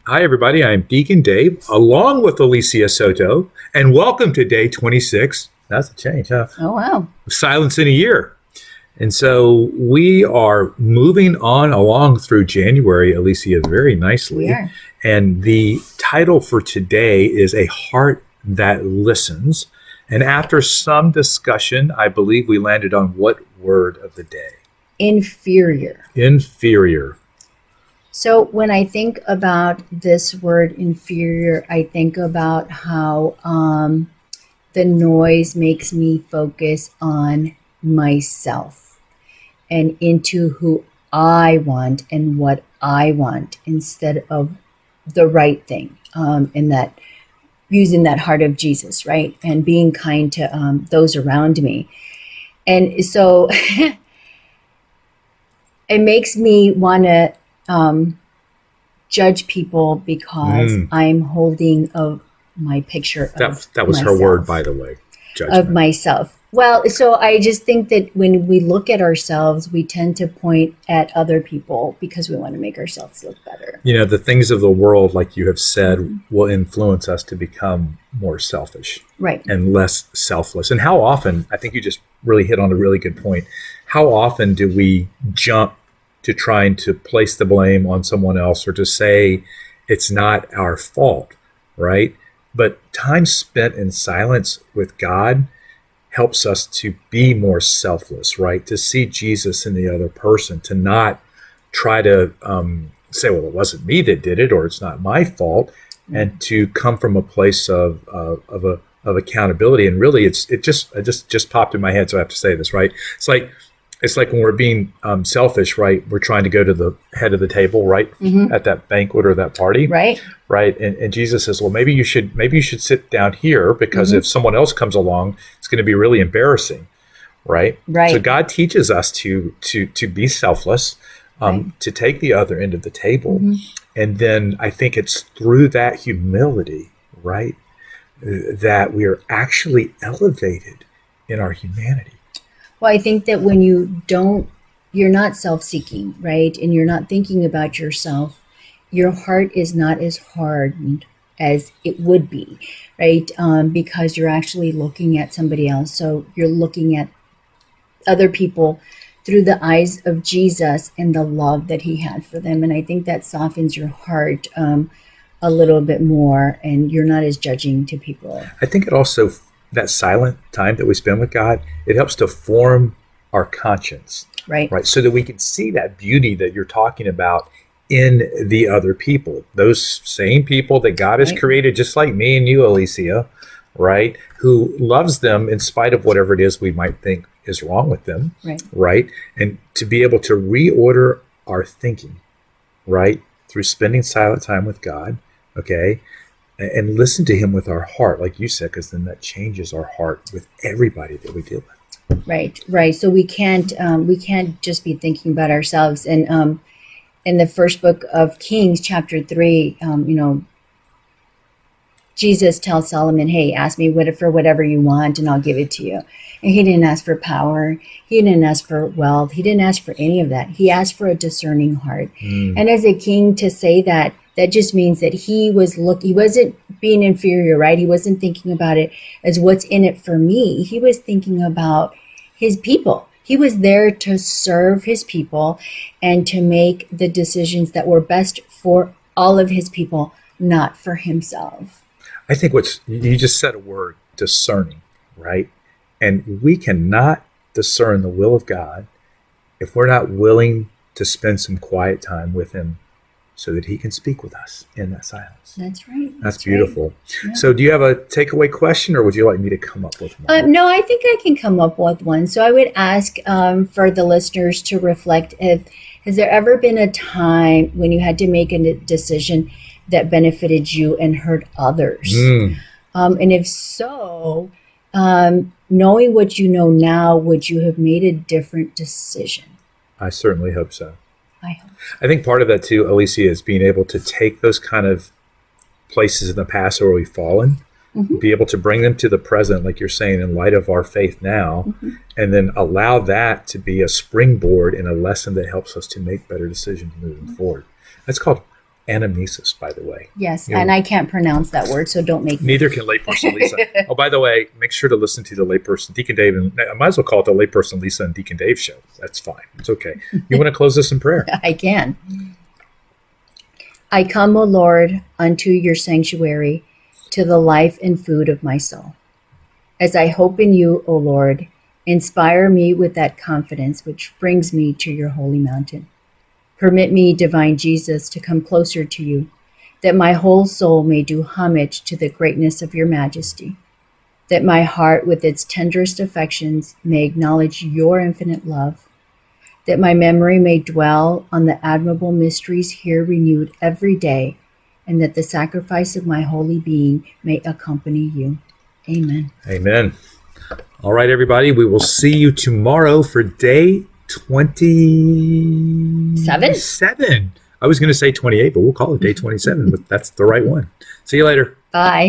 Hi, everybody. I'm Deacon Dave, along with Alicia Soto, and welcome to day 26. That's a change, huh? Oh, wow. Of Silence in a Year. And so we are moving on along through January, Alicia, very nicely. We are. And the title for today is A Heart That Listens. And after some discussion, I believe we landed on what word of the day? Inferior. Inferior. So when I think about this word inferior, I think about how the noise makes me focus on myself and into who I want and what I want instead of the right thing, in that using that heart of Jesus, right? And being kind to those around me. And so it makes me want to judge people because I'm holding my picture of That was myself, her word, by the way. Judgment. of myself. Well, so I just think that when we look at ourselves, we tend to point at other people because we want to make ourselves look better. You know, the things of the world, like you have said, will influence us to become more selfish, right, and less selfless. And how often, I think you just really hit on a really good point, how often do we jump to trying to place the blame on someone else or to say it's not our fault, right? But time spent in silence with God helps us to be more selfless, right? To see Jesus in the other person, to not try to say, well, it wasn't me that did it, or it's not my fault, and to come from a place of accountability. And really, it just popped in my head, so I have to say this, right? It's like when we're being selfish, right? We're trying to go to the head of the table, right, at that banquet or that party, right. And Jesus says, well, maybe you should sit down here because if someone else comes along, it's going to be really embarrassing, right? So God teaches us to be selfless, to take the other end of the table, and then I think it's through that humility, right, that we are actually elevated in our humanity. Well, I think that when you're not self-seeking, right? And you're not thinking about yourself, your heart is not as hardened as it would be, right? Because you're actually looking at somebody else. So you're looking at other people through the eyes of Jesus and the love that he had for them. And I think that softens your heart a little bit more, and you're not as judging to people. I think it also, that silent time that we spend with God, it helps to form our conscience, right? So that we can see that beauty that you're talking about in the other people, those same people that God has created, just like me and you, Alicia, right? Who loves them in spite of whatever it is we might think is wrong with them, right? And to be able to reorder our thinking, right? Through spending silent time with God, okay? And listen to him with our heart, like you said, because then that changes our heart with everybody that we deal with. Right. So we can't just be thinking about ourselves. And in the first book of Kings, chapter 3, Jesus tells Solomon, "Hey, ask me for whatever you want, and I'll give it to you." And he didn't ask for power. He didn't ask for wealth. He didn't ask for any of that. He asked for a discerning heart. And as a king, to say that just means that he wasn't being inferior, right? He wasn't thinking about it as what's in it for me. He was thinking about his people. He was there to serve his people and to make the decisions that were best for all of his people, not for himself. I think you just said a word, discerning, right? And we cannot discern the will of God if we're not willing to spend some quiet time with him so that he can speak with us in that silence. That's right. That's beautiful. Right. Yeah. So do you have a takeaway question, or would you like me to come up with one? No, I think I can come up with one. So I would ask for the listeners to reflect, has there ever been a time when you had to make a decision that benefited you and hurt others? And if so, knowing what you know now, would you have made a different decision? I certainly hope so. I hope so. I think part of that too, Alicia, is being able to take those kind of places in the past where we've fallen, be able to bring them to the present, like you're saying, in light of our faith now, and then allow that to be a springboard and a lesson that helps us to make better decisions moving forward. That's called anamnesis, by the way. Yes, You know, and I can't pronounce that word, so don't make me. neither can layperson Lisa. Oh, by the way, make sure to listen to the layperson Deacon Dave, and I might as well call it the layperson Lisa and Deacon Dave show. That's fine. It's okay. You want to close this in prayer? I can. I come, O Lord, unto your sanctuary, to the life and food of my soul. As I hope in you, O Lord, inspire me with that confidence which brings me to your holy mountain. Permit me, divine Jesus, to come closer to you, that my whole soul may do homage to the greatness of your majesty, that my heart with its tenderest affections may acknowledge your infinite love, that my memory may dwell on the admirable mysteries here renewed every day, and that the sacrifice of my holy being may accompany you. Amen. Amen. All right, everybody. We will see you tomorrow for day 27. I was going to say 28, but we'll call it day 27, but that's the right one. See you later. Bye.